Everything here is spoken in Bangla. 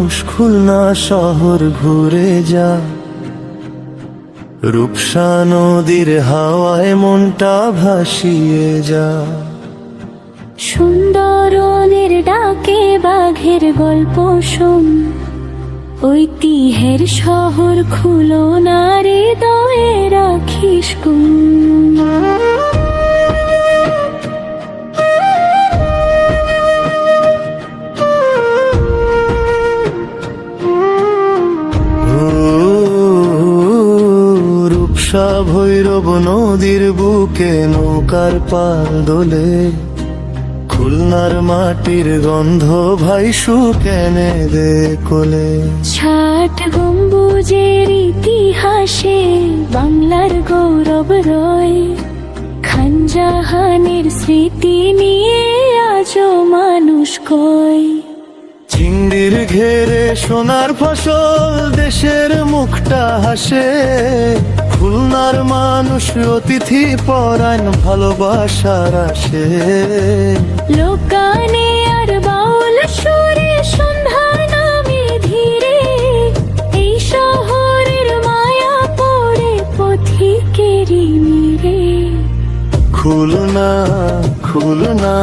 মানুষ খুলনা শহর ঘুরে যা, রূপসা নদীর হাওয়ায় মনটা ভাসিয়ে যা। সুন্দরনের ডাকে বাঘের গল্প শোন, ঐতিহ্যের শহর খুলনা হৃদয়ে রাখিস গুণ। রূপসা ভৈরব নদীর বুকে নৌকার পাল দোলে, খুলনার মাটির গন্ধ ভাই সুকেনে দে কোলে। ষাট গম্বুজের ইতিহাসে বাংলার গৌরব রয়, খানজাহানের স্মৃতি নিয়ে আজও মানুষ কয়। চিংড়ির ঘেরে সোনার ফসল দেশের মুখটা হাসে, খুলনার মানুষ অতিথি পরায়ণ ভালোবাসার আসে। লোকানে আর বাউল সুরে সন্ধ্যার নামে ধীরে, এই শহরের মায়া পড়ে পথিকেরই নিরে। খুলনা খুলনা